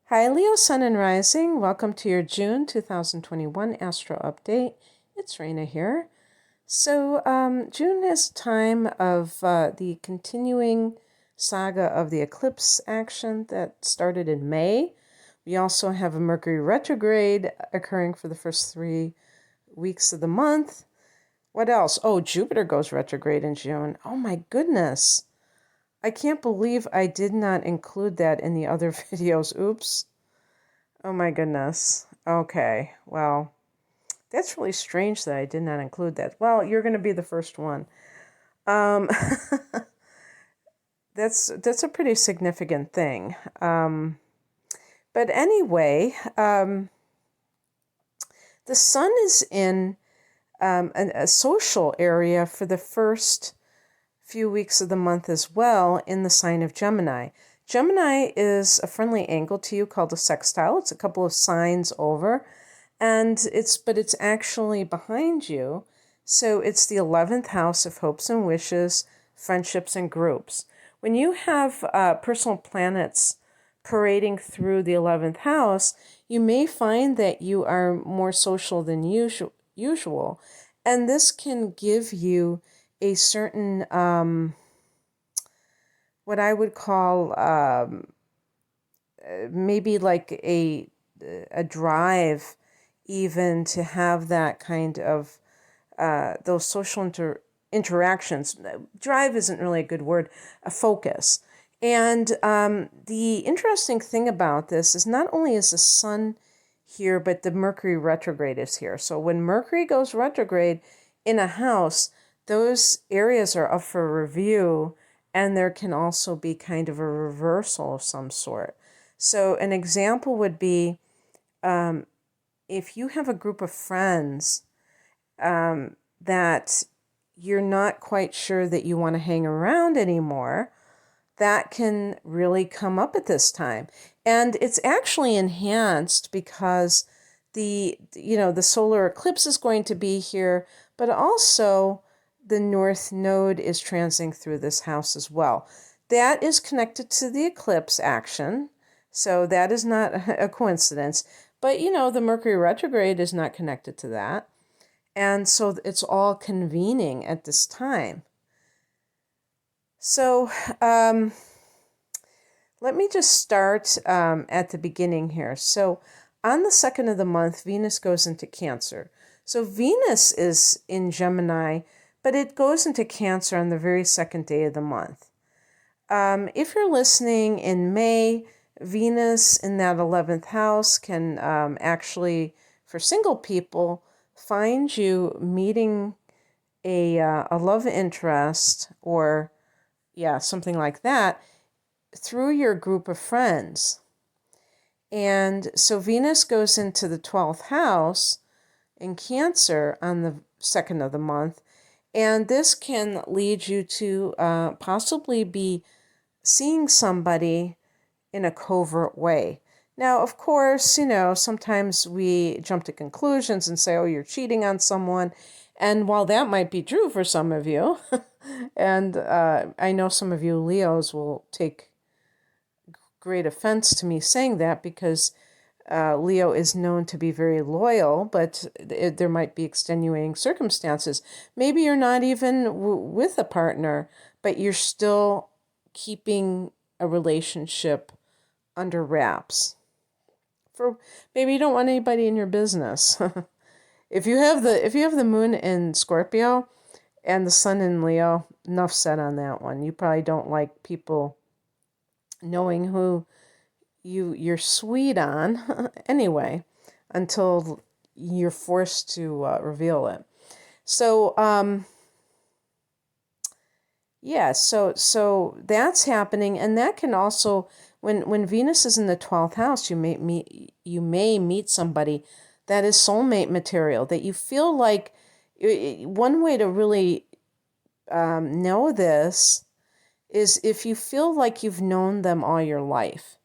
Hi, Leo Sun and Rising. Welcome to your June 2021 Astro Update. It's Raina here. So, June is a time of the continuing saga of the eclipse action that started in May. We also have a Mercury retrograde occurring for the first 3 weeks of the month. What else? Oh, Jupiter goes retrograde in June. Oh my goodness. I can't believe I did not include that in the other videos. Oops. Oh my goodness. Okay. Well, that's really strange that I did not include that. Well, you're going to be the first one. Um, that's a pretty significant thing. But anyway, the sun is in a social area for the first few weeks of the month as well in the sign of Gemini. Gemini is a friendly angle to you called a sextile. It's a couple of signs over, and it's actually behind you. So it's the 11th house of hopes and wishes, friendships, and groups. When you have personal planets parading through the 11th house, you may find that you are more social than usual, and this can give you a certain what I would call maybe like a drive even to have that kind of those social interactions. Drive isn't really a good word, a focus. And the interesting thing about this is not only is the sun here, but the Mercury retrograde is here. So when Mercury goes retrograde in a house, those areas are up for review, and there can also be kind of a reversal of some sort. So an example would be if you have a group of friends that you're not quite sure that you want to hang around anymore, that can really come up at this time. And it's actually enhanced because the solar eclipse is going to be here, but also the North Node is transiting through this house as well. That is connected to the eclipse action, so that is not a coincidence. But, the Mercury retrograde is not connected to that. And so it's all convening at this time. So let me just start at the beginning here. So on the 2nd of the month, Venus goes into Cancer. So Venus is in Gemini, but it goes into Cancer on the very second day of the month. If you're listening in May, Venus in that 11th house can actually, for single people, find you meeting a love interest or, something like that through your group of friends. And so Venus goes into the 12th house in Cancer on the 2nd of the month, and this can lead you to possibly be seeing somebody in a covert way. Now, of course, sometimes we jump to conclusions and say, oh, you're cheating on someone. And while that might be true for some of you, and I know some of you Leos will take great offense to me saying that because Leo is known to be very loyal, but there might be extenuating circumstances. Maybe you're not even with a partner, but you're still keeping a relationship under wraps. For maybe you don't want anybody in your business. If you have the moon in Scorpio and the sun in Leo, enough said on that one. You probably don't like people knowing who you're sweet on anyway, until you're forced to reveal it. So so that's happening, and that can also, when Venus is in the 12th house, you may meet somebody that is soulmate material, that you feel like. One way to really know this is if you feel like you've known them all your life.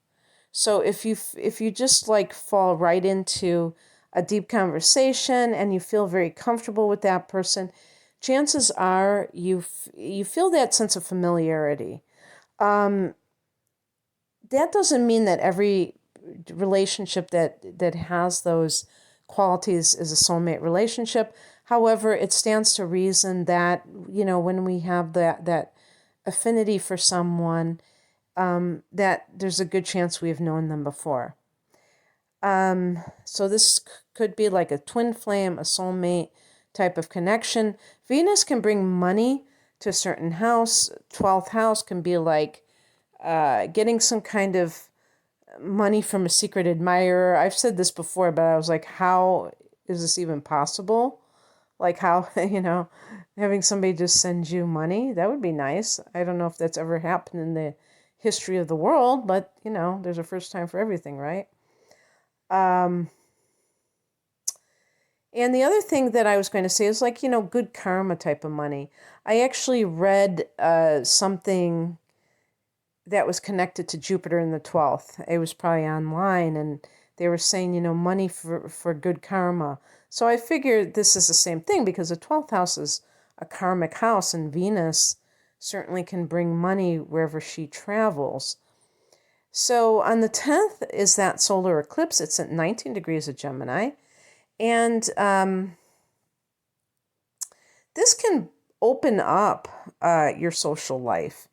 So if you just like fall right into a deep conversation and you feel very comfortable with that person, chances are you feel that sense of familiarity. That doesn't mean that every relationship that has those qualities is a soulmate relationship. However, it stands to reason that, when we have that affinity for someone, that there's a good chance we have known them before. So this could be like a twin flame, a soulmate type of connection. Venus can bring money to a certain house. 12th house can be like getting some kind of money from a secret admirer. I've said this before, but I was like, how is this even possible? Like how, having somebody just send you money, that would be nice. I don't know if that's ever happened in the history of the world, but, there's a first time for everything, right? And the other thing that I was going to say is like, good karma type of money. I actually read something that was connected to Jupiter in the 12th. It was probably online, and they were saying, money for good karma. So I figured this is the same thing, because the 12th house is a karmic house, and Venus certainly can bring money wherever she travels. So on the 10th is that solar eclipse. It's at 19 degrees of Gemini. And this can open up your social life.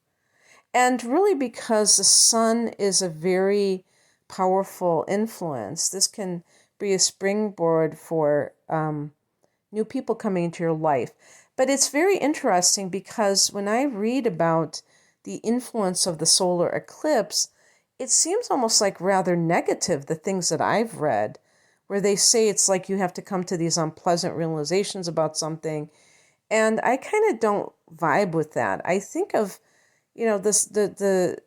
And really, because the sun is a very powerful influence, this can be a springboard for new people coming into your life. But it's very interesting, because when I read about the influence of the solar eclipse, it seems almost like rather negative, the things that I've read, where they say it's like you have to come to these unpleasant realizations about something. And I kind of don't vibe with that. I think of, the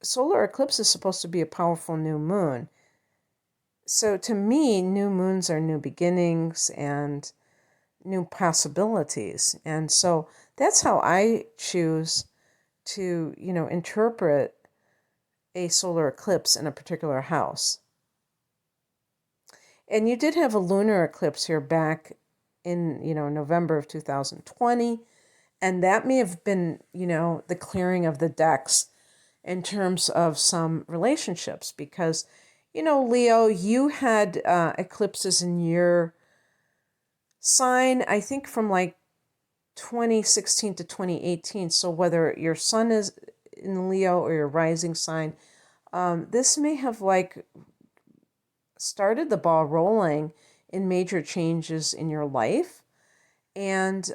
solar eclipse is supposed to be a powerful new moon. So to me, new moons are new beginnings and new possibilities. And so that's how I choose to, interpret a solar eclipse in a particular house. And you did have a lunar eclipse here back in, November of 2020. And that may have been, the clearing of the decks in terms of some relationships, because, Leo, you had eclipses in your sign, I think from like 2016 to 2018. So whether your sun is in Leo or your rising sign, this may have like started the ball rolling in major changes in your life. And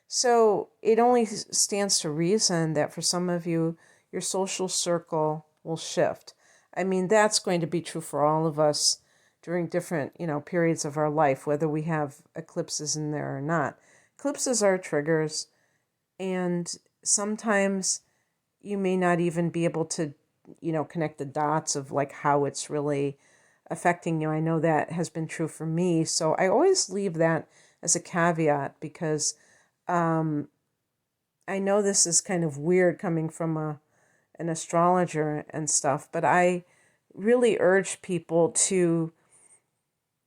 so it only stands to reason that for some of you, your social circle will shift. I mean, that's going to be true for all of us during different, periods of our life, whether we have eclipses in there or not. Eclipses are triggers, and sometimes you may not even be able to, connect the dots of like how it's really affecting you. I know that has been true for me. So I always leave that as a caveat, because I know this is kind of weird coming from an astrologer and stuff, but I really urge people to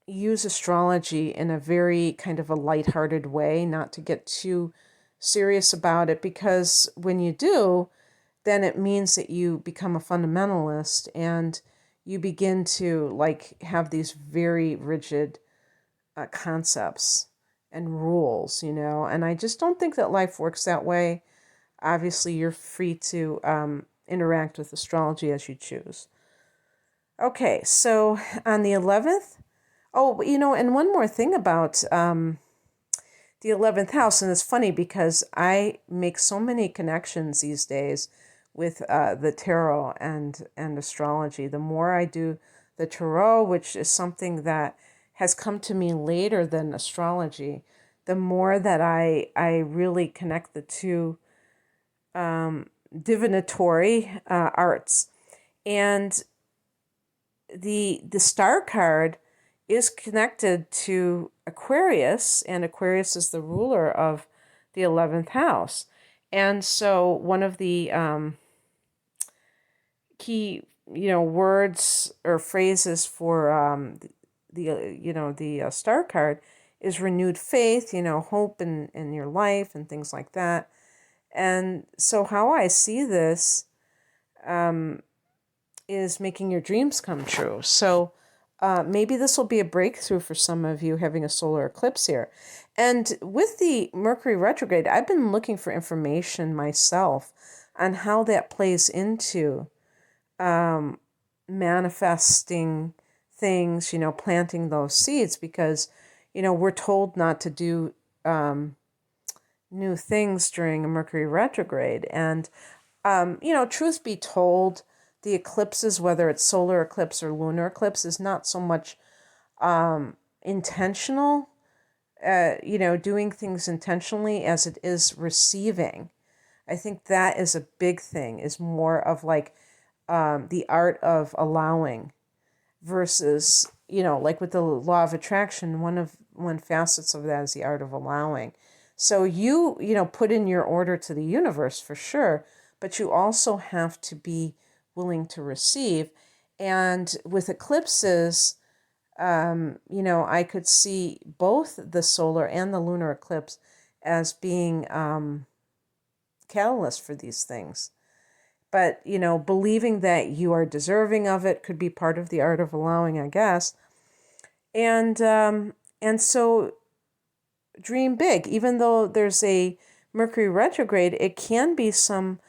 use astrology in a very kind of a lighthearted way, not to get too serious about it, because when you do, then it means that you become a fundamentalist and you begin to like have these very rigid concepts and rules, and I just don't think that life works that way. Obviously, you're free to interact with astrology as you choose. Okay, so on the 11th, and one more thing about the 11th house, and it's funny because I make so many connections these days with the tarot and astrology. The more I do the tarot, which is something that has come to me later than astrology, the more that I really connect the two divinatory arts. And the star card is connected to Aquarius, and Aquarius is the ruler of the 11th house. And so one of the key, words or phrases for the star card is renewed faith, hope in your life and things like that. And so how I see this is making your dreams come true. So maybe this will be a breakthrough for some of you having a solar eclipse here. And with the Mercury retrograde, I've been looking for information myself on how that plays into manifesting things, planting those seeds, because, we're told not to do new things during a Mercury retrograde. And, truth be told, the eclipses, whether it's solar eclipse or lunar eclipse, is not so much intentional, doing things intentionally, as it is receiving. I think that is a big thing, is more of like the art of allowing versus, like with the law of attraction, one facets of that is the art of allowing. So you put in your order to the universe for sure, but you also have to be willing to receive. And with eclipses, I could see both the solar and the lunar eclipse as being catalysts for these things. But, believing that you are deserving of it could be part of the art of allowing, I guess. And so dream big. Even though there's a Mercury retrograde, it can be some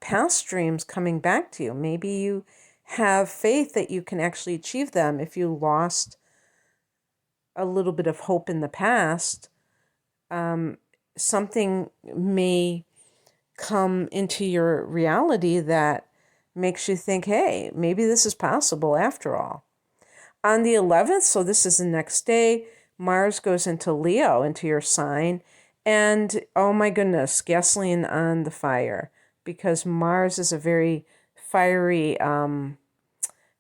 past dreams coming back to you. Maybe you have faith that you can actually achieve them. If you lost a little bit of hope in the past, something may come into your reality that makes you think, hey, maybe this is possible after all. On the 11th, so this is the next day, Mars goes into Leo, into your sign, and oh my goodness, gasoline on the fire, because Mars is a very fiery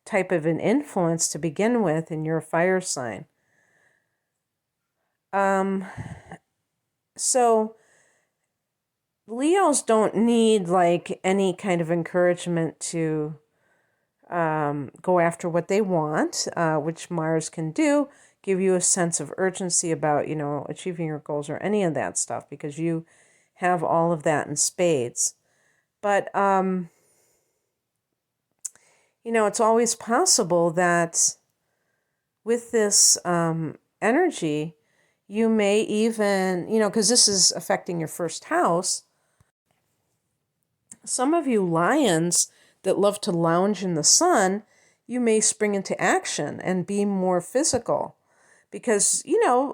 type of an influence to begin with, and you're a fire sign. So Leos don't need like any kind of encouragement to go after what they want, which Mars can do, give you a sense of urgency about, achieving your goals or any of that stuff, because you have all of that in spades. But, it's always possible that with this energy, you may even, because this is affecting your first house, some of you lions that love to lounge in the sun, you may spring into action and be more physical. Because,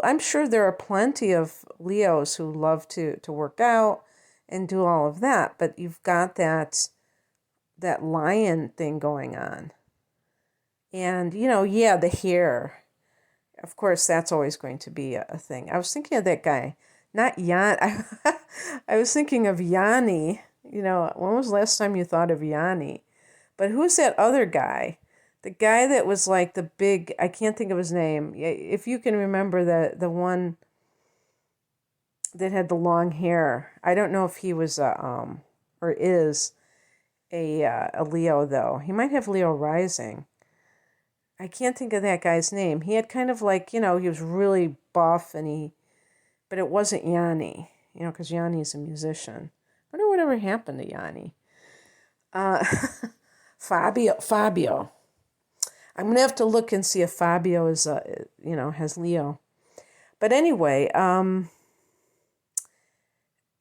I'm sure there are plenty of Leos who love to work out and do all of that, but you've got that lion thing going on. And, the hair. Of course, that's always going to be a thing. I was thinking of that guy, not Jan. I was thinking of Yanni. When was the last time you thought of Yanni? But who's that other guy? The guy that was like the big, I can't think of his name. If you can remember the one that had the long hair. I don't know if he was or is a Leo though. He might have Leo rising. I can't think of that guy's name. He had kind of like, he was really buff but it wasn't Yanni, because Yanni is a musician. I wonder whatever happened to Yanni. Fabio. I'm going to have to look and see if Fabio is, has Leo. But anyway,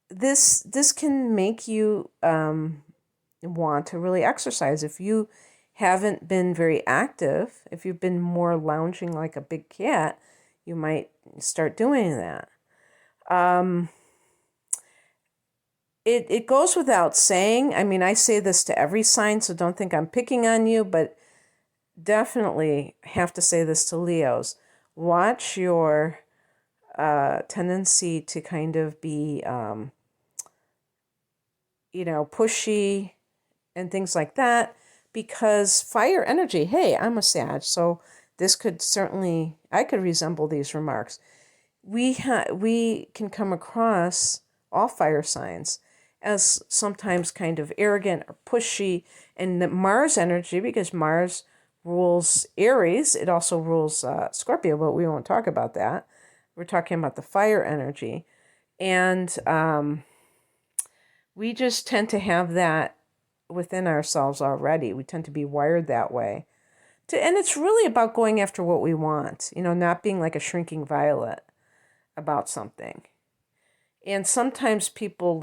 this can make you want to really exercise. If you haven't been very active, if you've been more lounging like a big cat, you might start doing that. It goes without saying. I mean, I say this to every sign, so don't think I'm picking on you, but definitely have to say this to Leos. Watch your tendency to kind of be, pushy and things like that, because fire energy, hey, I'm a Sag, so this could certainly, I could resemble these remarks. We can come across, all fire signs, as sometimes kind of arrogant or pushy, and the Mars energy, because Mars rules Aries, it also rules Scorpio, but we won't talk about that. We're talking about the fire energy. And we just tend to have that within ourselves already. We tend to be wired that way. And it's really about going after what we want, not being like a shrinking violet about something. And sometimes people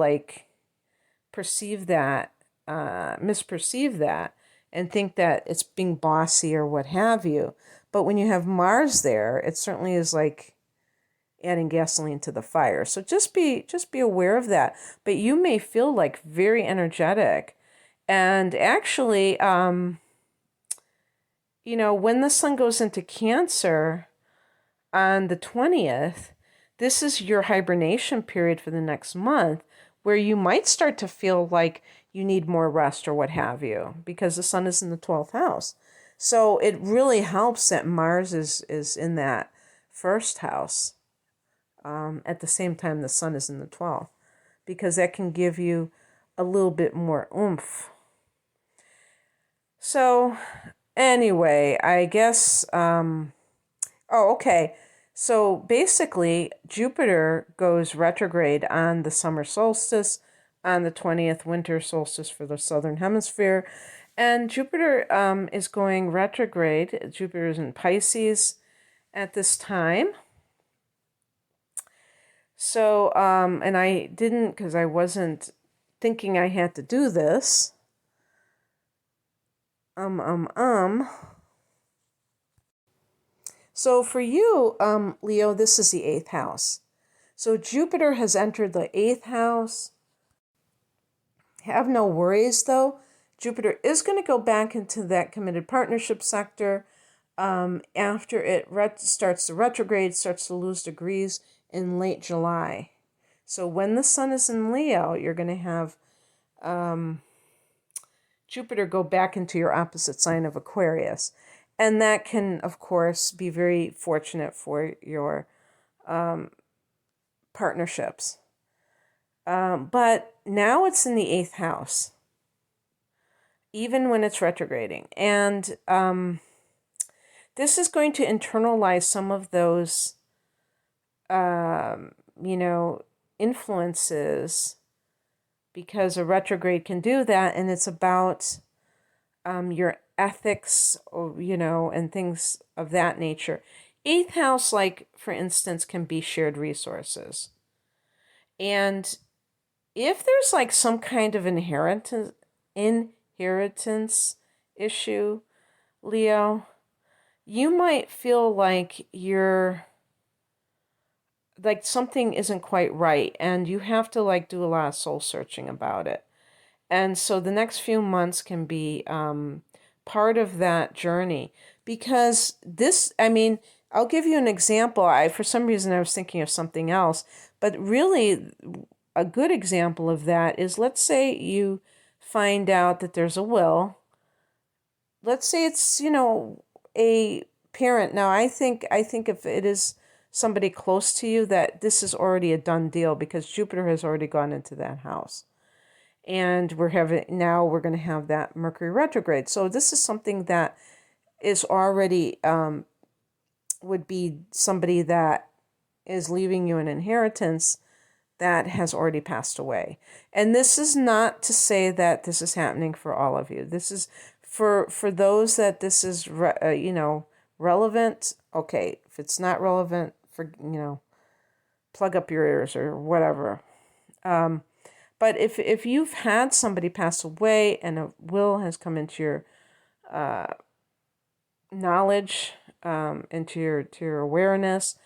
perceive that, misperceive that, and think that it's being bossy or what have you. But when you have Mars there, it certainly is like adding gasoline to the fire. So just be aware of that. But you may feel like very energetic. And actually, when the sun goes into Cancer on the 20th, this is your hibernation period for the next month, where you might start to feel like you need more rest or what have you, because the sun is in the 12th house. So it really helps that Mars is in that first house at the same time the sun is in the 12th, because that can give you a little bit more oomph. So anyway, I guess, okay. So basically, Jupiter goes retrograde on the summer solstice, on the 20th winter solstice for the southern hemisphere. And Jupiter is going retrograde. Jupiter is in Pisces at this time. So, and I didn't, because I wasn't thinking I had to do this. So for you, Leo, this is the 8th house. So Jupiter has entered the 8th house. Have no worries, though. Jupiter is going to go back into that committed partnership sector after it starts to retrograde, starts to lose degrees in late July. So when the sun is in Leo, you're going to have Jupiter go back into your opposite sign of Aquarius. And that can, of course, be very fortunate for your partnerships. But now it's in the 8th house, even when it's retrograding. And this is going to internalize some of those, influences, because a retrograde can do that. And it's about your ethics, or, and things of that nature. 8th house, like, for instance, can be shared resources. And if there's like some kind of inheritance issue, Leo, you might feel like something isn't quite right, and you have to do a lot of soul searching about it. And so the next few months can be part of that journey, because I'll give you an example. For some reason I was thinking of something else, but really a good example of that is, let's say you find out that there's a will. Let's say it's, a parent. Now, I think if it is somebody close to you, that this is already a done deal, because Jupiter has already gone into that house. And we're going to have that Mercury retrograde. So this is something that is already, would be somebody that is leaving you an inheritance that has already passed away. And this is not to say that this is happening for all of you. This is for those that this is, relevant. Okay, if it's not relevant, plug up your ears or whatever. But if you've had somebody pass away and a will has come into your knowledge, into your awareness,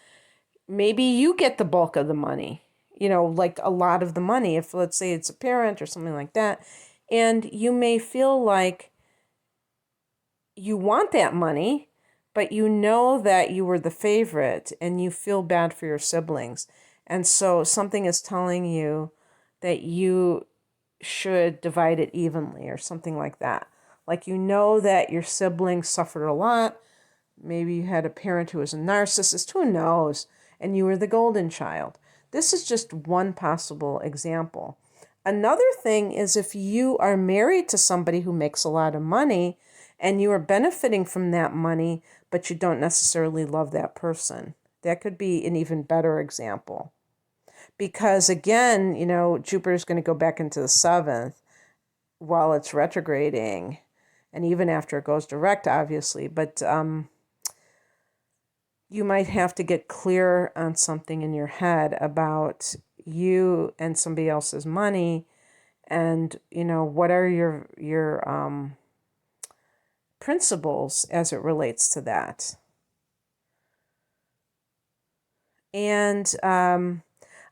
maybe you get the bulk of the money, like a lot of the money, if let's say it's a parent or something like that, and you may feel like you want that money, but you know that you were the favorite and you feel bad for your siblings. And so something is telling you that you should divide it evenly or something like that. Like, that your siblings suffered a lot. Maybe you had a parent who was a narcissist, who knows, and you were the golden child. This is just one possible example. Another thing is, if you are married to somebody who makes a lot of money and you are benefiting from that money, but you don't necessarily love that person, that could be an even better example. Because again, Jupiter is going to go back into the 7th, while it's retrograding, and even after it goes direct, obviously. But you might have to get clear on something in your head about you and somebody else's money, and what are your principles as it relates to that. And on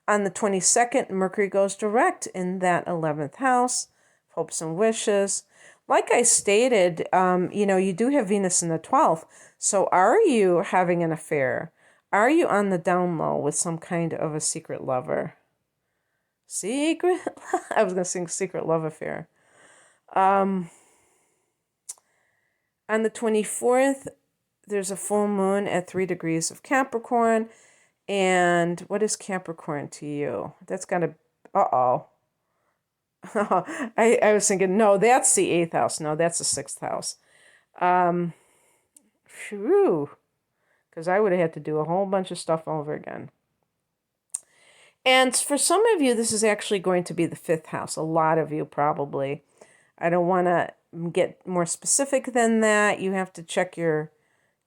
the 22nd, Mercury goes direct in that 11th house, hopes and wishes. Like I stated, you do have Venus in the 12th. So are you having an affair? Are you on the down low with some kind of a secret lover? I was going to sing secret love affair. On the 24th, there's a full moon at 3 degrees of Capricorn. And what is Capricorn to you? That's got to, uh-oh. I was thinking, no, that's the 8th house. No, that's the 6th house. Phew. Because I would have had to do a whole bunch of stuff over again. And for some of you, this is actually going to be the 5th house. A lot of you probably. I don't want to get more specific than that. You have to check your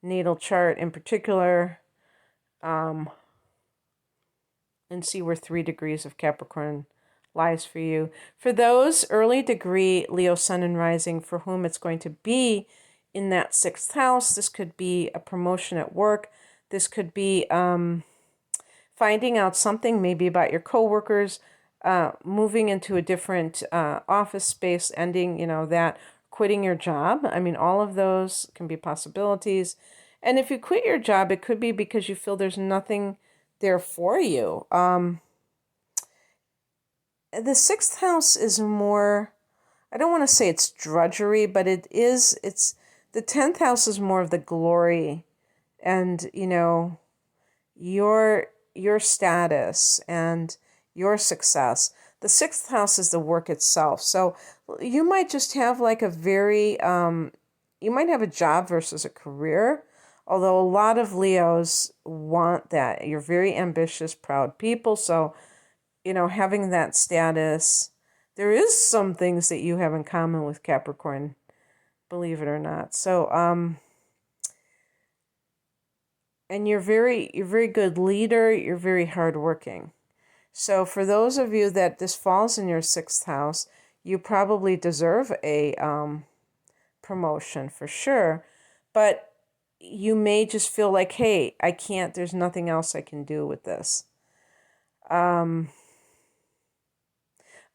natal chart in particular. And see where 3 degrees of Capricorn lies for you. For those early degree Leo Sun and Rising for whom it's going to be in that 6th house, this could be a promotion at work. This could be finding out something maybe about your coworkers, moving into a different office space, ending, that, quitting your job. I mean, all of those can be possibilities. And if you quit your job, it could be because you feel there's nothing there for you. The 6th house is more, I don't want to say it's drudgery, but it's the 10th house is more of the glory and, your status and your success. The 6th house is the work itself. So you might just have like a very, you might have a job versus a career. Although a lot of Leos want that. You're very ambitious, proud people. So, having that status, there is some things that you have in common with Capricorn, believe it or not. So, and you're very good leader. You're very hardworking. So for those of you that this falls in your 6th house, you probably deserve a promotion for sure. But you may just feel like, hey, I can't, there's nothing else I can do with this. On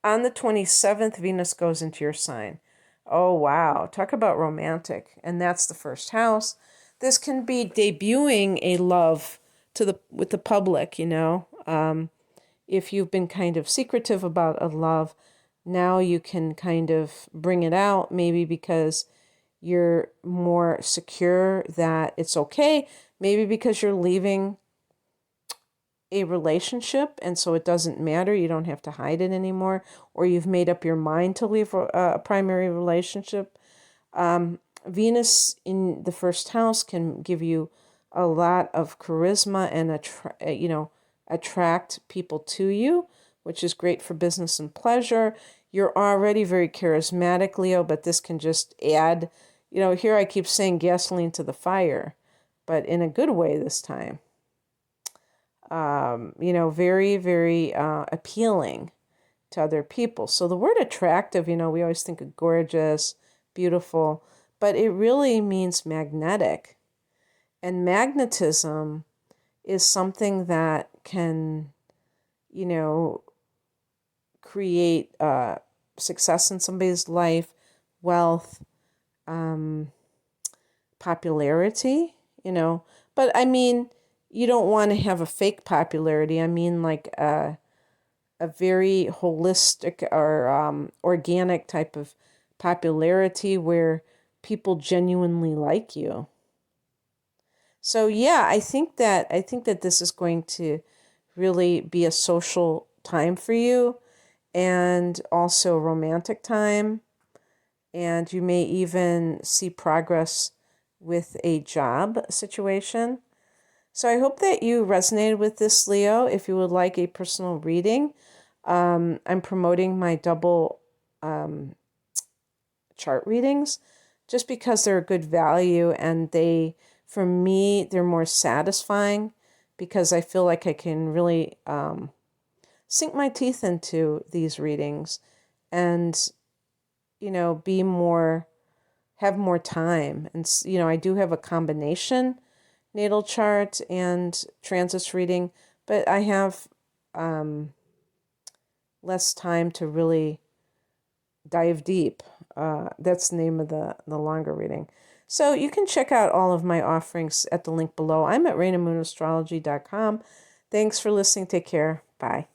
the 27th, Venus goes into your sign. Oh, wow. Talk about romantic. And that's the 1st house. This can be debuting a love with the public, if you've been kind of secretive about a love, now you can kind of bring it out, maybe because you're more secure that it's okay. Maybe because you're leaving a relationship and so it doesn't matter. You don't have to hide it anymore. Or you've made up your mind to leave a primary relationship. Venus in the 1st house can give you a lot of charisma and attract people to you, which is great for business and pleasure. You're already very charismatic, Leo, but this can just add, here I keep saying gasoline to the fire, but in a good way this time. Very, very appealing to other people. So the word attractive, we always think of gorgeous, beautiful, but it really means magnetic. And magnetism is something that can, create success in somebody's life, wealth, popularity, But I mean, you don't want to have a fake popularity. I mean, like a very holistic or organic type of popularity where people genuinely like you. So yeah, I think that this is going to really be a social time for you, and also a romantic time, and you may even see progress with a job situation. So I hope that you resonated with this, Leo. If you would like a personal reading, I'm promoting my double chart readings, just because they're a good value, and for me, they're more satisfying because I feel like I can really sink my teeth into these readings and, have more time. And, I do have a combination natal chart and transits reading, but I have less time to really dive deep. That's the name of the longer reading. So you can check out all of my offerings at the link below. I'm at RainaMoonAstrology.com. Thanks for listening. Take care. Bye.